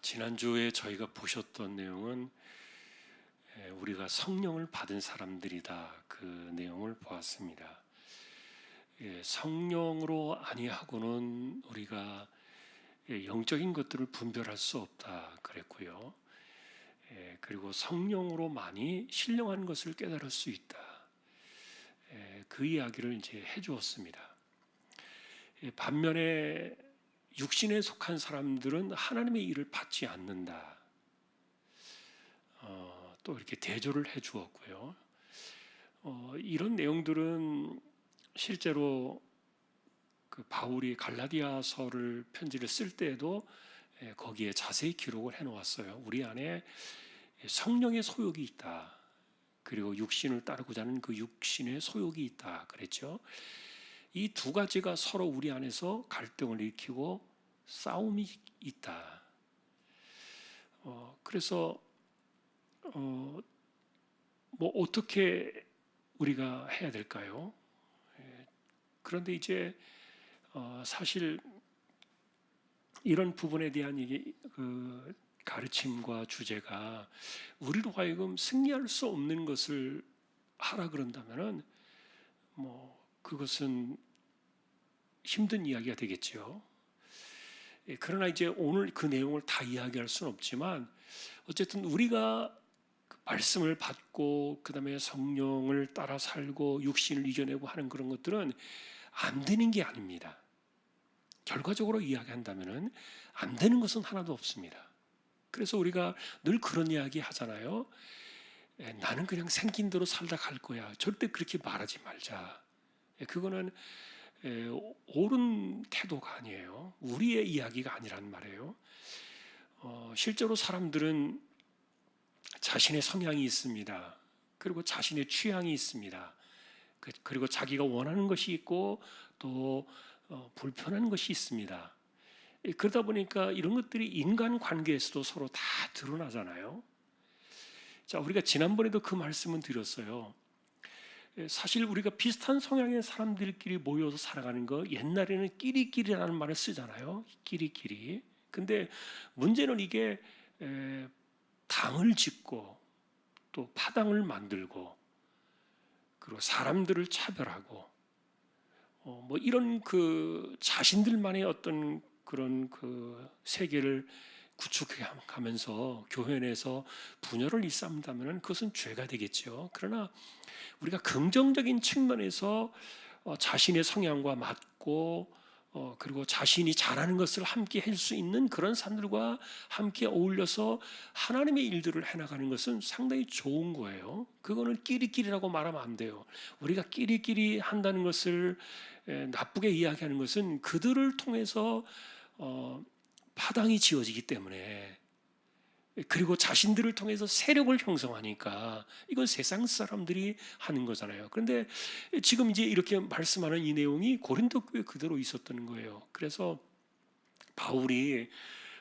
지난주에 저희가 보셨던 내용은 우리가 성령을 받은 사람들이다, 그 내용을 보았습니다. 성령으로 아니하고는 우리가 영적인 것들을 분별할 수 없다 그랬고요. 그리고 성령으로만이 신령한 것을 깨달을 수 있다. 그 이야기를 이제 해주었습니다. 반면에 육신에 속한 사람들은 하나님의 일을 받지 않는다. 또 이렇게 대조를 해주었고요. 이런 내용들은 실제로 그 바울이 갈라디아서를 편지를 쓸 때에도 거기에 자세히 기록을 해놓았어요. 우리 안에 성령의 소욕이 있다. 그리고 육신을 따르고자 하는 그 육신의 소욕이 있다 그랬죠. 이 두 가지가 서로 우리 안에서 갈등을 일으키고 싸움이 있다. 그래서 뭐 어떻게 우리가 해야 될까요? 그런데 이제 사실 이런 부분에 대한 그 가르침과 주제가 우리로 하여금 승리할 수 없는 것을 하라 그런다면은 뭐 그것은 힘든 이야기가 되겠죠. 그러나 이제 오늘 그 내용을 다 이야기할 수는 없지만 어쨌든 우리가 말씀을 받고 그 다음에 성령을 따라 살고 육신을 이겨내고 하는 그런 것들은 안 되는 게 아닙니다. 결과적으로 이야기한다면 안 되는 것은 하나도 없습니다. 그래서 우리가 늘 그런 이야기 하잖아요. 나는 그냥 생긴 대로 살다 갈 거야. 절대 그렇게 말하지 말자. 그거는 옳은 태도가 아니에요. 우리의 이야기가 아니란 말이에요. 실제로 사람들은 자신의 성향이 있습니다. 그리고 자신의 취향이 있습니다. 그리고 자기가 원하는 것이 있고 또 불편한 것이 있습니다. 그러다 보니까 이런 것들이 인간관계에서도 서로 다 드러나잖아요. 자, 우리가 지난번에도 그 말씀은 드렸어요. 사실 우리가 비슷한 성향의 사람들끼리 모여서 살아가는 거, 옛날에는 끼리끼리라는 말을 쓰잖아요. 끼리끼리. 근데 문제는 이게 당을 짓고 또 파당을 만들고 그리고 사람들을 차별하고 뭐 이런 그 자신들만의 어떤 그런 그 세계를 구축해 가면서 교회 내에서 분열을 일삼다면 그것은 죄가 되겠죠. 그러나 우리가 긍정적인 측면에서 자신의 성향과 맞고 그리고 자신이 잘하는 것을 함께 할 수 있는 그런 사람들과 함께 어울려서 하나님의 일들을 해나가는 것은 상당히 좋은 거예요. 그거는 끼리끼리라고 말하면 안 돼요. 우리가 끼리끼리 한다는 것을 나쁘게 이야기하는 것은 그들을 통해서 파당이 지어지기 때문에, 그리고 자신들을 통해서 세력을 형성하니까 이건 세상 사람들이 하는 거잖아요. 그런데 지금 이제 이렇게 말씀하는 이 내용이 고린도 교회에 그대로 있었던 거예요. 그래서 바울이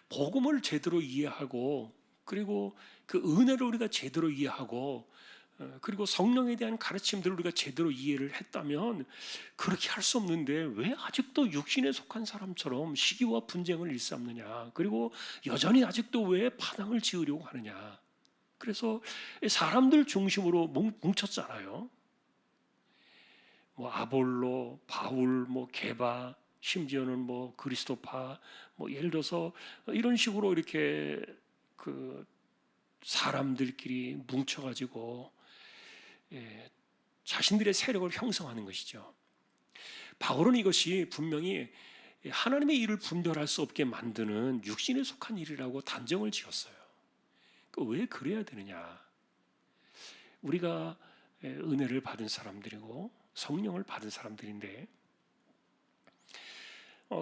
복음을 제대로 이해하고 그리고 그 은혜를 우리가 제대로 이해하고 그리고 성령에 대한 가르침들을 우리가 제대로 이해를 했다면 그렇게 할 수 없는데 왜 아직도 육신에 속한 사람처럼 시기와 분쟁을 일삼느냐, 그리고 여전히 아직도 왜 파당을 지으려고 하느냐. 그래서 사람들 중심으로 뭉쳤잖아요. 뭐 아볼로, 바울, 뭐 게바, 심지어는 뭐 그리스도파, 뭐 예를 들어서 이런 식으로 이렇게 그 사람들끼리 뭉쳐가지고 자신들의 세력을 형성하는 것이죠. 바울은 이것이 분명히 하나님의 일을 분별할 수 없게 만드는 육신에 속한 일이라고 단정을 지었어요. 왜 그래야 되느냐? 우리가 은혜를 받은 사람들이고 성령을 받은 사람들인데,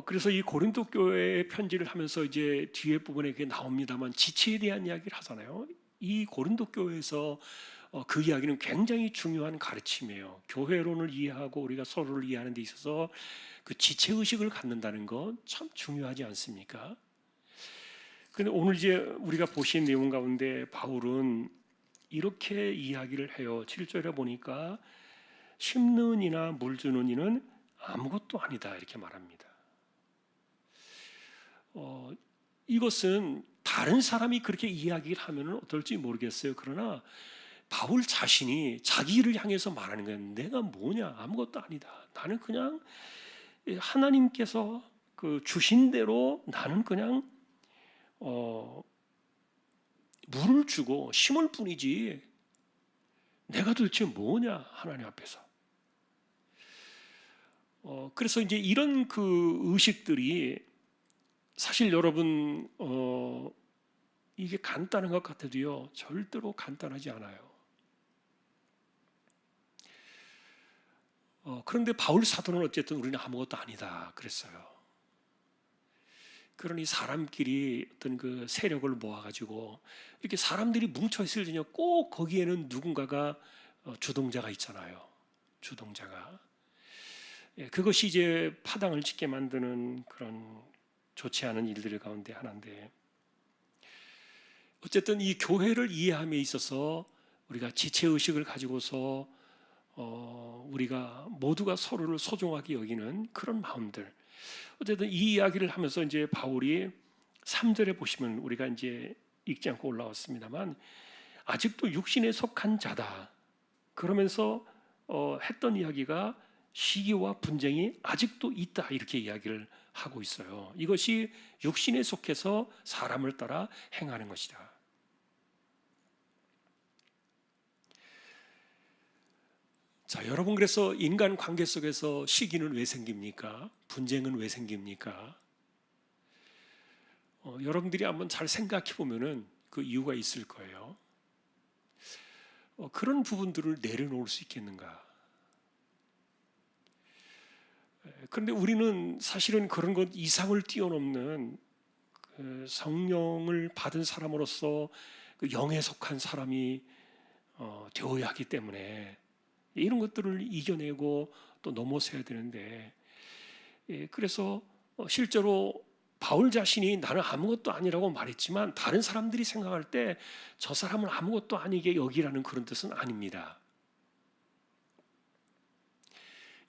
그래서 이 고린도 교회의 편지를 하면서 이제 뒤에 부분에 그게 나옵니다만 지체에 대한 이야기를 하잖아요. 이 고린도 교회에서 그 이야기는 굉장히 중요한 가르침이에요. 교회론을 이해하고 우리가 서로를 이해하는 데 있어서 그 지체 의식을 갖는다는 건 참 중요하지 않습니까? 그런데 오늘 이제 우리가 보신 내용 가운데 바울은 이렇게 이야기를 해요. 7절에 보니까 심는 이나 물 주는 이는 아무것도 아니다 이렇게 말합니다. 이것은 다른 사람이 그렇게 이야기를 하면 어떨지 모르겠어요. 그러나 바울 자신이 자기를 향해서 말하는 건 내가 뭐냐 아무것도 아니다. 나는 그냥 하나님께서 그 주신 대로 나는 그냥 물을 주고 심을 뿐이지 내가 도대체 뭐냐 하나님 앞에서. 그래서 이제 이런 그 의식들이 사실 여러분 이게 간단한 것 같아도요 절대로 간단하지 않아요. 그런데 바울 사도는 어쨌든 우리는 아무것도 아니다 그랬어요. 그러니 사람끼리 어떤 그 세력을 모아가지고 이렇게 사람들이 뭉쳐 있을 때는 꼭 거기에는 누군가가 주동자가 있잖아요. 주동자가. 그것이 이제 파당을 짓게 만드는 그런 좋지 않은 일들 가운데 하나인데, 어쨌든 이 교회를 이해함에 있어서 우리가 지체의식을 가지고서 우리가 모두가 서로를 소중하게 여기는 그런 마음들. 어쨌든 이 이야기를 하면서 이제 바울이 3절에 보시면 우리가 이제 읽지 않고 올라왔습니다만 아직도 육신에 속한 자다. 그러면서 했던 이야기가 시기와 분쟁이 아직도 있다 이렇게 이야기를 하고 있어요. 이것이 육신에 속해서 사람을 따라 행하는 것이다. 자, 여러분 그래서 인간 관계 속에서 시기는 왜 생깁니까? 분쟁은 왜 생깁니까? 여러분들이 한번 잘 생각해 보면은 그 이유가 있을 거예요. 그런 부분들을 내려놓을 수 있겠는가? 그런데 우리는 사실은 그런 것 이상을 뛰어넘는 그 성령을 받은 사람으로서 그 영에 속한 사람이 되어야 하기 때문에 이런 것들을 이겨내고 또 넘어서야 되는데, 그래서 실제로 바울 자신이 나는 아무것도 아니라고 말했지만 다른 사람들이 생각할 때 저 사람은 아무것도 아니게 여기라는 그런 뜻은 아닙니다.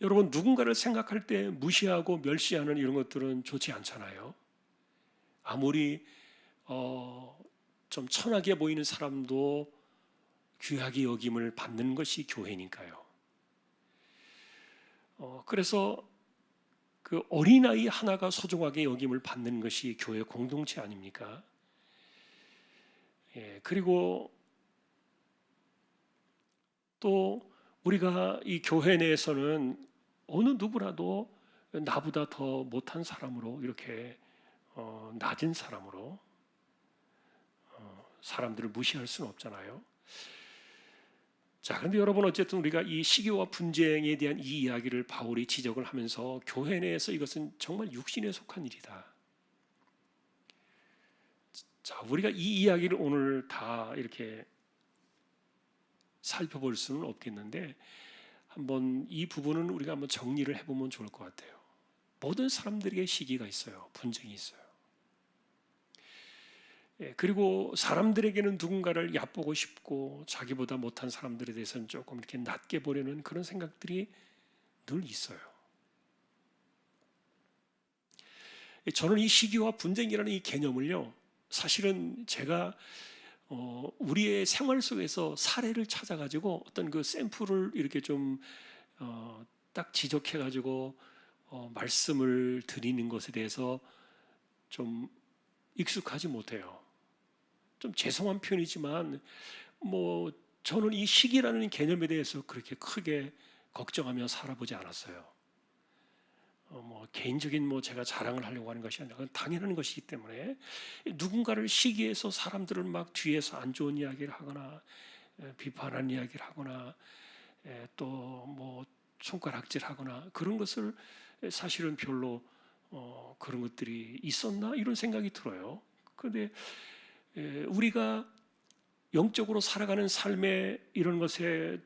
여러분 누군가를 생각할 때 무시하고 멸시하는 이런 것들은 좋지 않잖아요. 아무리 좀 천하게 보이는 사람도 귀하게 여김을 받는 것이 교회니까요. 그래서 그 어린아이 하나가 소중하게 여김을 받는 것이 교회 공동체 아닙니까? 그리고 또 우리가 이 교회 내에서는 어느 누구라도 나보다 더 못한 사람으로 이렇게 낮은 사람으로 사람들을 무시할 수는 없잖아요. 자, 그런데 여러분 어쨌든 우리가 이 시기와 분쟁에 대한 이 이야기를 바울이 지적을 하면서 교회 내에서 이것은 정말 육신에 속한 일이다. 자, 우리가 이 이야기를 오늘 다 이렇게 살펴볼 수는 없겠는데 한번 이 부분은 우리가 한번 정리를 해보면 좋을 것 같아요. 모든 사람들에게 시기가 있어요. 분쟁이 있어요. 그리고 사람들에게는 누군가를 얕보고 싶고 자기보다 못한 사람들에 대해서는 조금 이렇게 낮게 보려는 그런 생각들이 늘 있어요. 저는 이 시기와 분쟁이라는 이 개념을요, 사실은 제가 우리의 생활 속에서 사례를 찾아가지고 어떤 그 샘플을 이렇게 좀 딱 지적해가지고 말씀을 드리는 것에 대해서 좀 익숙하지 못해요. 좀 죄송한 표현이지만 뭐 저는 이 시기라는 개념에 대해서 그렇게 크게 걱정하며 살아보지 않았어요. 뭐 개인적인 뭐 제가 자랑을 하려고 하는 것이 아니라 그건 당연한 것이기 때문에 누군가를 시기해서 사람들을 막 뒤에서 안 좋은 이야기를 하거나 비판하는 이야기를 하거나 또 뭐 손가락질하거나 그런 것을 사실은 별로 그런 것들이 있었나 이런 생각이 들어요. 그런데 우리가 영적으로 살아가는 삶에 이런 것에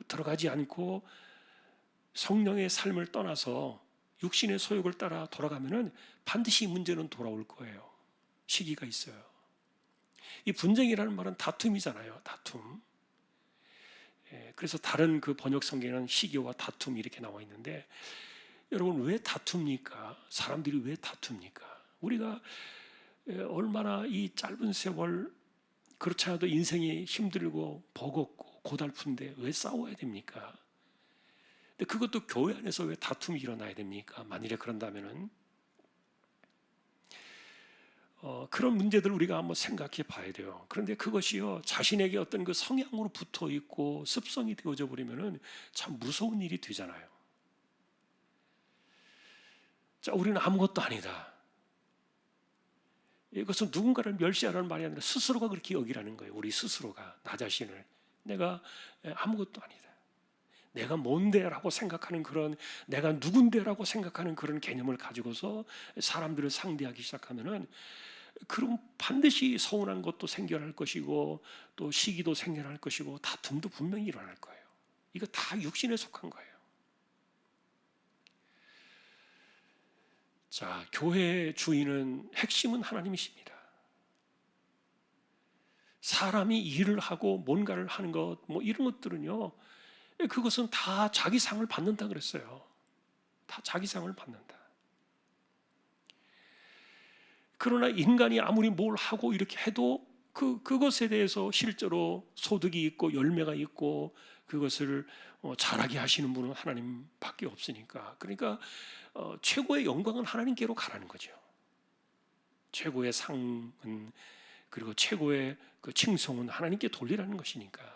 들어가지 않고 성령의 삶을 떠나서 육신의 소욕을 따라 돌아가면은 반드시 문제는 돌아올 거예요. 시기가 있어요. 이 분쟁이라는 말은 다툼이잖아요. 다툼. 그래서 다른 그 번역 성경에는 시기와 다툼 이렇게 나와 있는데 여러분 왜 다툽니까? 사람들이 왜 다툽니까? 우리가 얼마나 이 짧은 세월, 그렇지 않아도 인생이 힘들고 버겁고 고달픈데 왜 싸워야 됩니까? 근데 그것도 교회 안에서 왜 다툼이 일어나야 됩니까? 만일에 그런다면은 그런 문제들을 우리가 한번 생각해 봐야 돼요. 그런데 그것이요, 자신에게 어떤 그 성향으로 붙어 있고 습성이 되어져 버리면은 참 무서운 일이 되잖아요. 자, 우리는 아무것도 아니다. 이것은 누군가를 멸시하라는 말이 아니라 스스로가 그렇게 여기라는 거예요. 우리 스스로가 나 자신을 내가 아무것도 아니다. 내가 뭔데라고 생각하는 그런, 내가 누군데라고 생각하는 그런 개념을 가지고서 사람들을 상대하기 시작하면은, 그럼 반드시 서운한 것도 생겨날 것이고 또 시기도 생겨날 것이고 다툼도 분명히 일어날 거예요. 이거 다 육신에 속한 거예요. 자, 교회의 주인은, 핵심은 하나님이십니다. 사람이 일을 하고 뭔가를 하는 것, 뭐 이런 것들은요, 그것은 다 자기 상을 받는다 그랬어요. 다 자기 상을 받는다. 그러나 인간이 아무리 뭘 하고 이렇게 해도 그것에 대해서 실제로 소득이 있고 열매가 있고 그것을 잘하게 하시는 분은 하나님밖에 없으니까. 그러니까 최고의 영광은 하나님께로 가라는 거죠. 최고의 상은, 그리고 최고의 그 칭송은 하나님께 돌리라는 것이니까.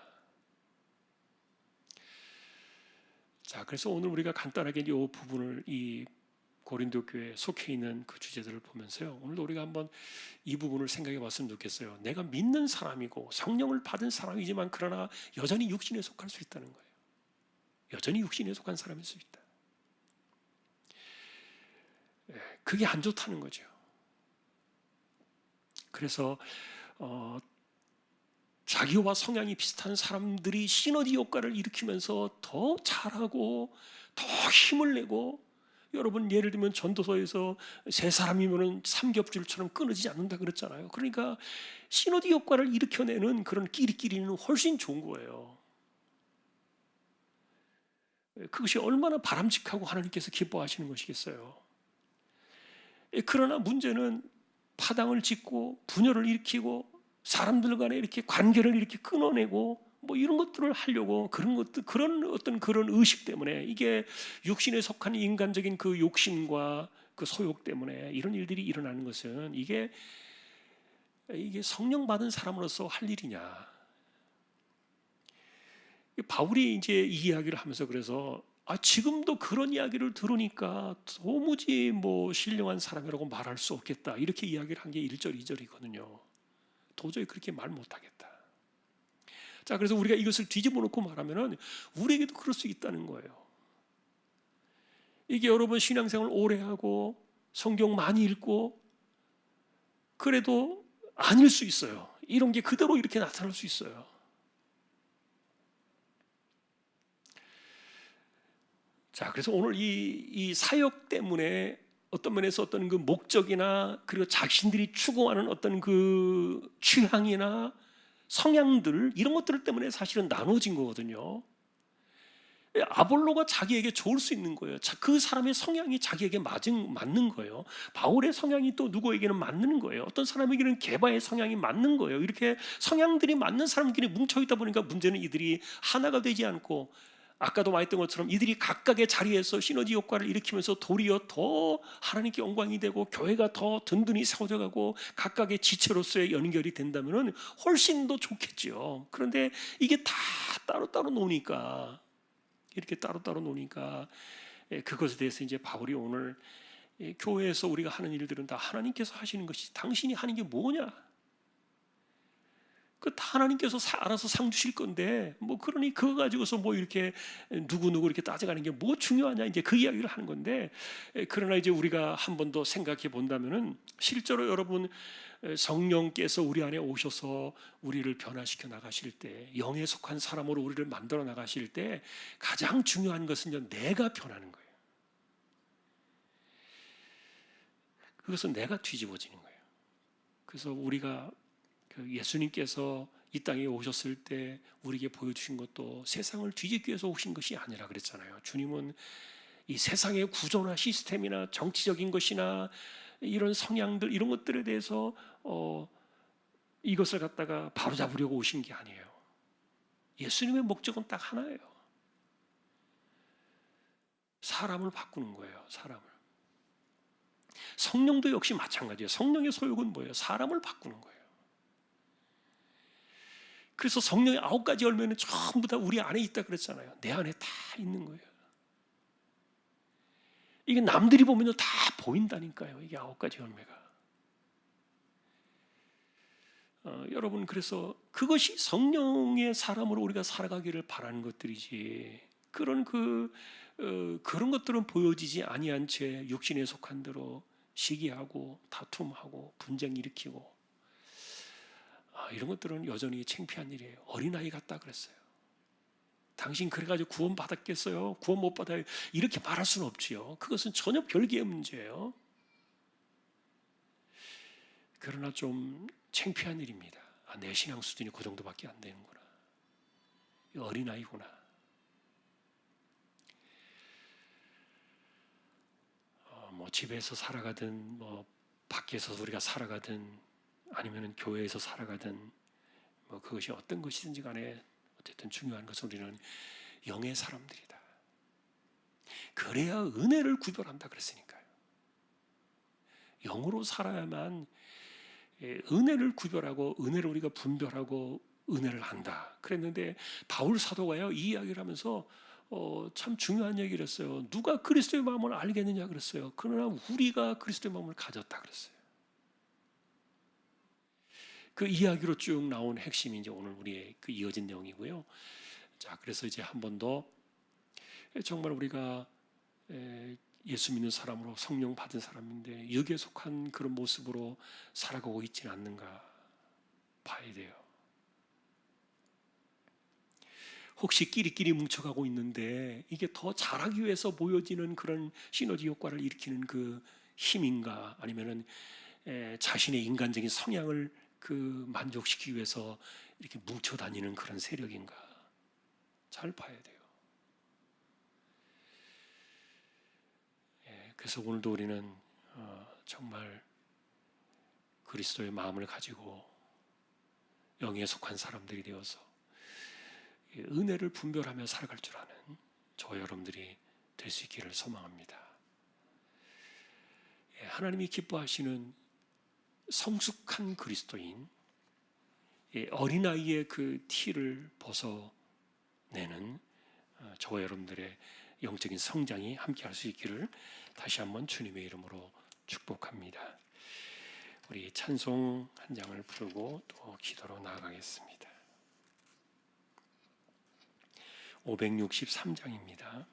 자, 그래서 오늘 우리가 간단하게 이 부분을, 이 고린도 교회에 속해 있는 그 주제들을 보면서요, 오늘도 우리가 한번 이 부분을 생각해 봤으면 좋겠어요. 내가 믿는 사람이고 성령을 받은 사람이지만 그러나 여전히 육신에 속할 수 있다는 거예요. 여전히 육신에 속한 사람일 수 있다. 그게 안 좋다는 거죠. 그래서 자기와 성향이 비슷한 사람들이 시너지 효과를 일으키면서 더 잘하고 더 힘을 내고, 여러분 예를 들면 전도서에서 세 사람이면 삼겹줄처럼 끊어지지 않는다 그랬잖아요. 그러니까 시너지 효과를 일으켜내는 그런 끼리끼리는 훨씬 좋은 거예요. 그것이 얼마나 바람직하고 하나님께서 기뻐하시는 것이겠어요. 그러나 문제는 파당을 짓고 분열을 일으키고 사람들 간에 이렇게 관계를 이렇게 끊어내고 뭐 이런 것들을 하려고, 그런 것들, 그런 어떤 그런 의식 때문에, 이게 육신에 속한 인간적인 그 욕심과 그 소욕 때문에 이런 일들이 일어나는 것은, 이게 성령 받은 사람으로서 할 일이냐. 바울이 이제 이 이야기를 하면서, 그래서 지금도 그런 이야기를 들으니까 도무지 뭐 신령한 사람이라고 말할 수 없겠다, 이렇게 이야기를 한 게 1절 2절이거든요 도저히 그렇게 말 못하겠다. 자, 그래서 우리가 이것을 뒤집어 놓고 말하면은 우리에게도 그럴 수 있다는 거예요. 이게 여러분 신앙생활 오래 하고 성경 많이 읽고 그래도 아닐 수 있어요. 이런 게 그대로 이렇게 나타날 수 있어요. 자, 그래서 오늘 이 사역 때문에 어떤 면에서 어떤 그 목적이나 그리고 자신들이 추구하는 어떤 그 취향이나 성향들, 이런 것들 때문에 사실은 나눠진 거거든요. 아볼로가 자기에게 좋을 수 있는 거예요. 그 사람의 성향이 자기에게 맞는 거예요. 바울의 성향이 또 누구에게는 맞는 거예요. 어떤 사람에게는 게바의 성향이 맞는 거예요. 이렇게 성향들이 맞는 사람끼리 뭉쳐있다 보니까 문제는 이들이 하나가 되지 않고, 아까도 말했던 것처럼 이들이 각각의 자리에서 시너지 효과를 일으키면서 도리어 더 하나님께 영광이 되고 교회가 더 든든히 세워져 가고 각각의 지체로서의 연결이 된다면 훨씬 더 좋겠죠. 그런데 이게 다 따로따로 노니까, 이렇게 따로따로 노니까, 그것에 대해서 이제 바울이 오늘 교회에서 우리가 하는 일들은 다 하나님께서 하시는 것이, 당신이 하는 게 뭐냐? 그 다 하나님께서 알아서 상 주실 건데, 뭐 그러니 그거 가지고서 뭐 이렇게 누구 이렇게 따져가는 게 뭐 중요하냐, 이제 그 이야기를 하는 건데, 그러나 이제 우리가 한 번 더 생각해 본다면은 실제로 여러분 성령께서 우리 안에 오셔서 우리를 변화시켜 나가실 때, 영에 속한 사람으로 우리를 만들어 나가실 때 가장 중요한 것은요, 내가 변하는 거예요. 그것은 내가 뒤집어지는 거예요. 그래서 우리가 예수님께서 이 땅에 오셨을 때 우리에게 보여주신 것도 세상을 뒤집기 위해서 오신 것이 아니라 그랬잖아요. 주님은 이 세상의 구조나 시스템이나 정치적인 것이나 이런 성향들, 이런 것들에 대해서 이것을 갖다가 바로잡으려고 오신 게 아니에요. 예수님의 목적은 딱 하나예요. 사람을 바꾸는 거예요. 사람을. 성령도 역시 마찬가지예요. 성령의 소욕은 뭐예요? 사람을 바꾸는 거예요. 그래서 성령의 9가지 열매는 전부 다 우리 안에 있다 그랬잖아요. 내 안에 다 있는 거예요. 이게 남들이 보면 다 보인다니까요. 이게 9가지 열매가. 여러분, 그래서 그것이 성령의 사람으로 우리가 살아가기를 바라는 것들이지, 그런 것들은 보여지지 아니한 채 육신에 속한 대로 시기하고 다툼하고 분쟁 일으키고, 이런 것들은 여전히 창피한 일이에요. 어린아이 같다 그랬어요. 당신 그래가지고 구원 받았겠어요? 구원 못 받아요? 이렇게 말할 수는 없지요. 그것은 전혀 별개의 문제예요. 그러나 좀 창피한 일입니다. 내 신앙 수준이 그 정도밖에 안 되는구나. 어린아이구나. 뭐 집에서 살아가든 뭐 밖에서 우리가 살아가든 아니면 교회에서 살아가든 뭐 그것이 어떤 것이든지 간에 어쨌든 중요한 것은 우리는 영의 사람들이다. 그래야 은혜를 구별한다 그랬으니까요. 영으로 살아야만 은혜를 구별하고 은혜를 우리가 분별하고 은혜를 안다 그랬는데, 바울 사도가요 이 이야기를 하면서 참 중요한 얘기를 했어요. 누가 그리스도의 마음을 알겠느냐 그랬어요. 그러나 우리가 그리스도의 마음을 가졌다 그랬어요. 그 이야기로 쭉 나온 핵심이 이제 오늘 우리의 그 이어진 내용이고요. 자, 그래서 이제 한 번 더 정말 우리가 예수 믿는 사람으로 성령 받은 사람인데 육에 속한 그런 모습으로 살아가고 있지는 않는가 봐야 돼요. 혹시 끼리끼리 뭉쳐가고 있는데 이게 더 잘하기 위해서 보여지는 그런 시너지 효과를 일으키는 그 힘인가, 아니면은 자신의 인간적인 성향을 만족시키기 위해서 이렇게 뭉쳐 다니는 그런 세력인가, 잘 봐야 돼요. 그래서 오늘도 우리는 정말 그리스도의 마음을 가지고 영에 속한 사람들이 되어서 은혜를 분별하며 살아갈 줄 아는 저와 여러분들이 될 수 있기를 소망합니다. 하나님이 기뻐하시는 성숙한 그리스도인, 어린아이의 그 티를 벗어내는 저와 여러분들의 영적인 성장이 함께할 수 있기를 다시 한번 주님의 이름으로 축복합니다. 우리 찬송 한 장을 부르고 또 기도로 나아가겠습니다. 563장입니다.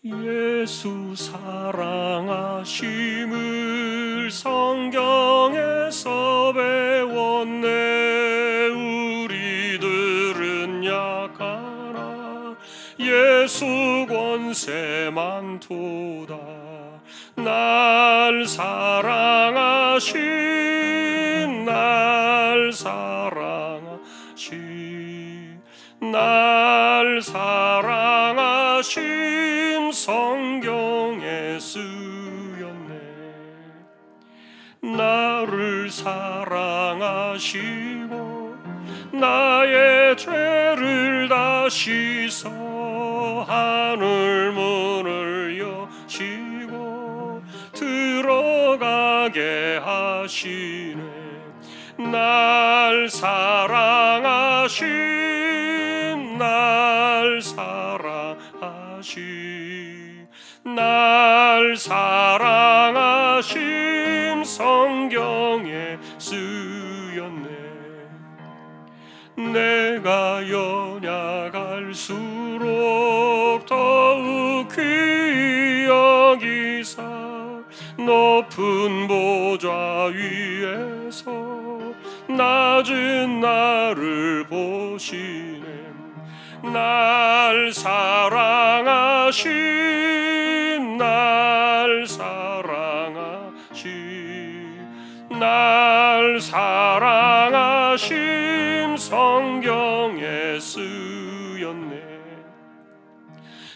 예수 사랑하심을 성경에서 배웠네. 우리들은 약하나 예수 권세 많도다. 날 사랑하신 날 사랑하신 성경에 쓰였네. 나를 사랑하시고 나의 죄를 다 씻어 하늘 문을 여시고 들어가게 하시네. 날 사랑하신 날 사랑하신 성경에 쓰였네. 내가 연약할수록 더욱 귀히 여기사 높은 보좌 위에서 낮은 나를 보시네. 날 사랑하신 날 사랑하심 성경에 쓰였네.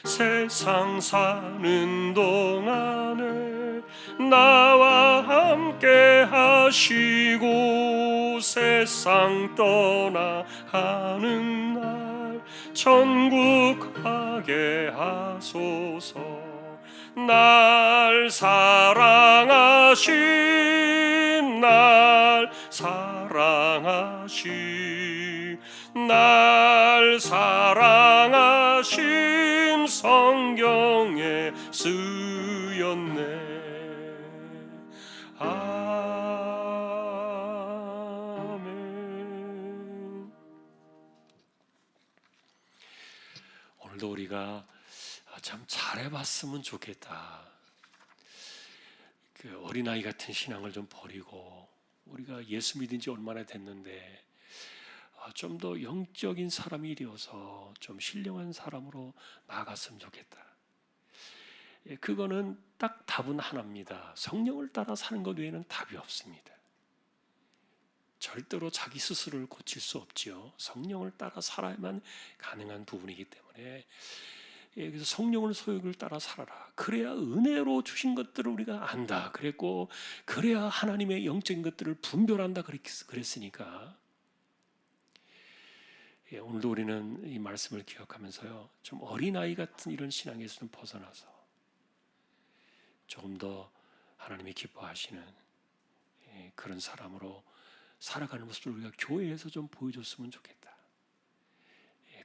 세상 사는 동안에 나와 함께 하시고 세상 떠나가는 날 천국 가게 하소서. 날 사랑하신 날 사랑하심 성경에 쓰였네. 아멘. 오늘도 우리가 참 잘해봤으면 좋겠다. 그 어린아이 같은 신앙을 좀 버리고 우리가 예수 믿은 지 얼마나 됐는데 좀 더 영적인 사람이 되어서 좀 신령한 사람으로 나아갔으면 좋겠다. 그거는 딱 답은 하나입니다. 성령을 따라 사는 것 외에는 답이 없습니다. 절대로 자기 스스로를 고칠 수 없지요. 성령을 따라 살아야만 가능한 부분이기 때문에 그래서 성령을 소욕을 따라 살아라. 그래야 은혜로 주신 것들을 우리가 안다 그랬고, 그래야 하나님의 영적인 것들을 분별한다 그랬으니까 오늘도 우리는 이 말씀을 기억하면서요, 좀 어린아이 같은 이런 신앙에서 좀 벗어나서 조금 더 하나님이 기뻐하시는 그런 사람으로 살아가는 모습을 우리가 교회에서 좀 보여줬으면 좋겠다.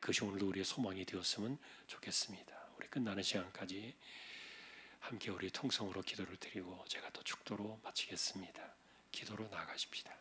그것이 오늘도 우리의 소망이 되었으면 좋겠습니다. 우리 끝나는 시간까지 함께 우리 통성으로 기도를 드리고 제가 또 축도로 마치겠습니다. 기도로 나아가십시다.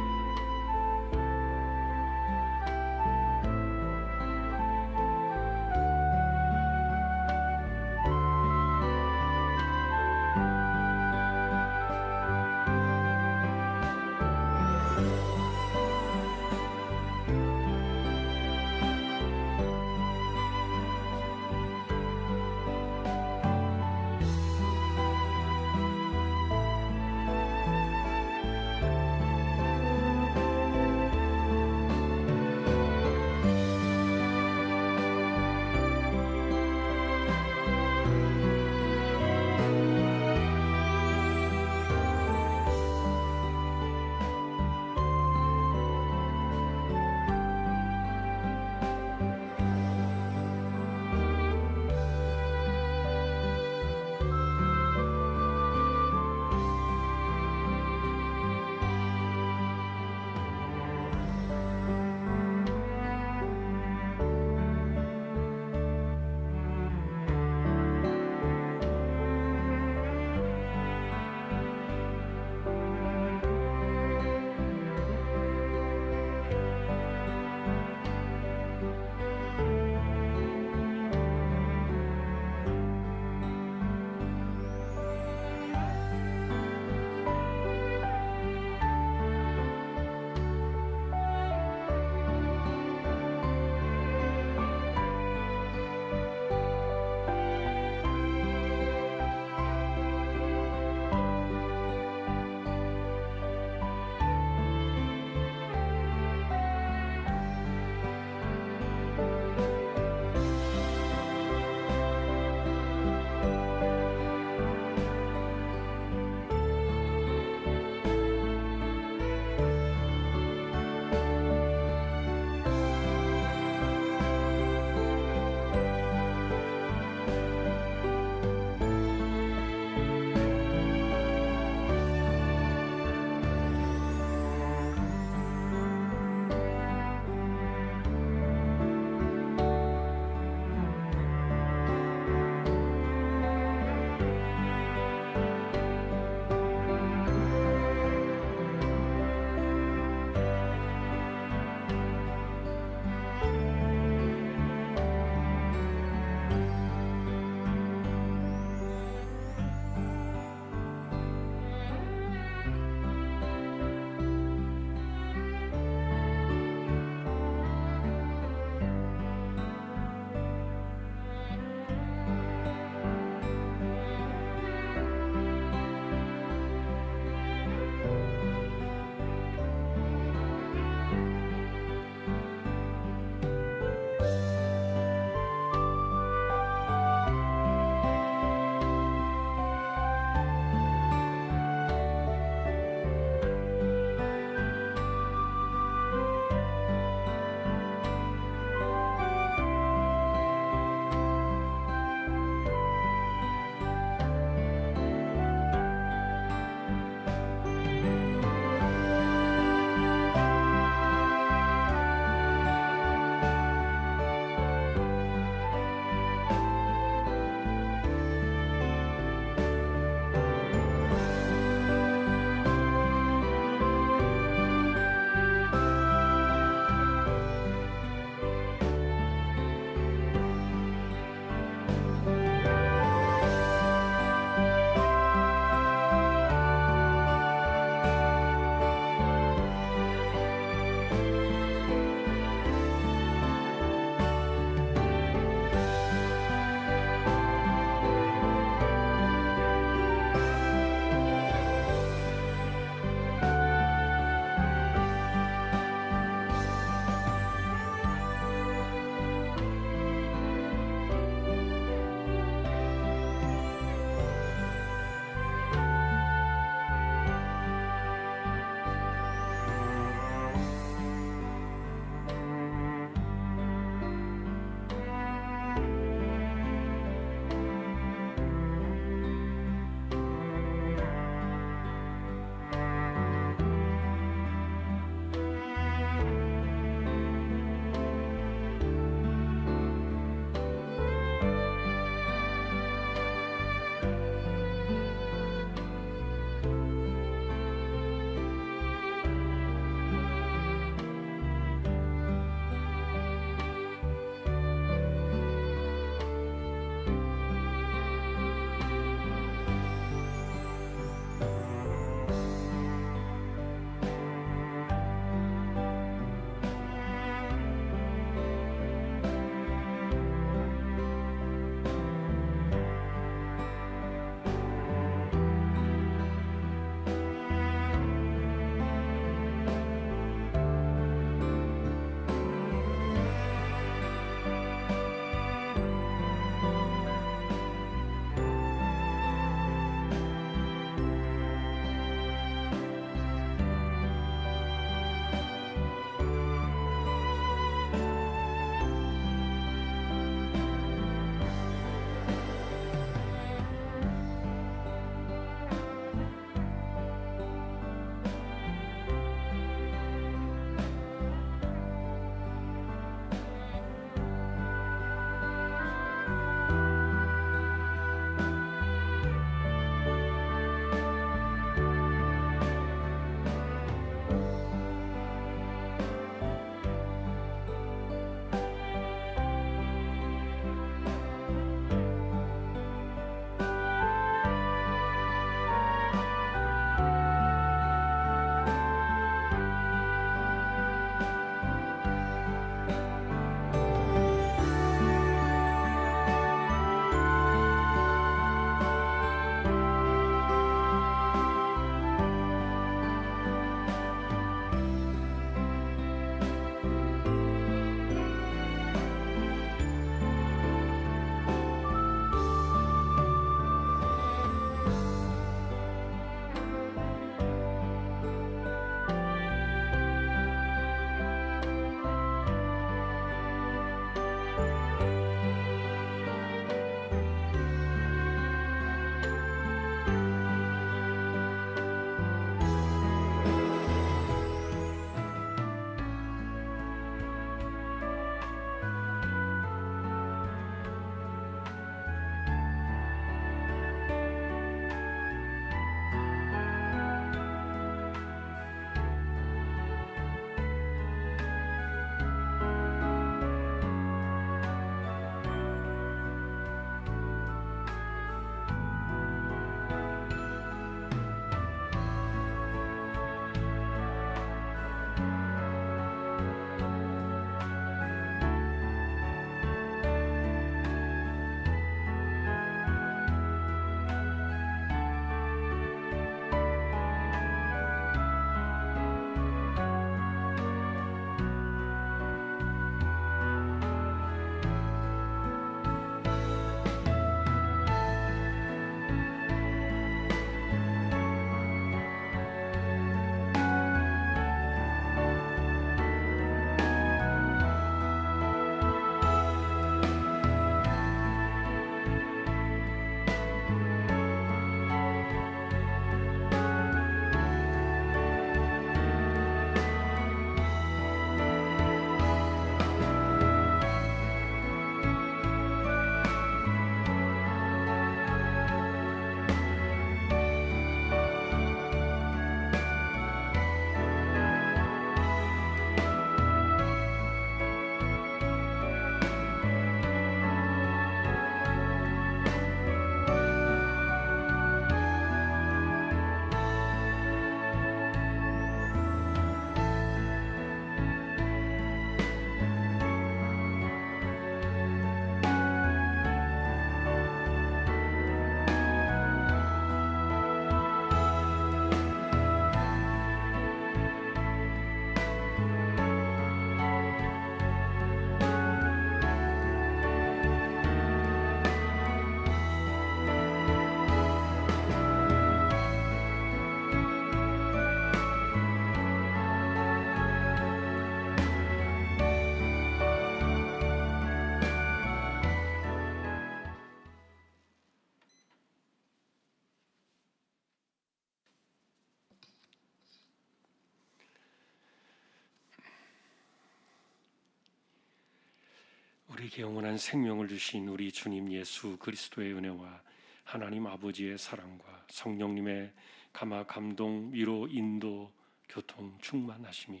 우리에게 영원한 생명을 주신 우리 주님 예수 그리스도의 은혜와 하나님 아버지의 사랑과 성령님의 감화, 감동, 위로, 인도, 교통, 충만하심이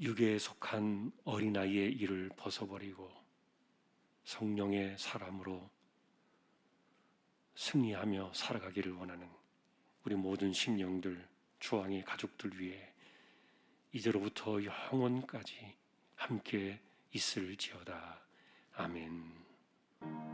육에 속한 어린아이의 일을 벗어버리고 성령의 사람으로 승리하며 살아가기를 원하는 우리 모든 심령들, 주왕의 가족들 위해 이제로부터 영원까지 함께 있을지어다. 아멘.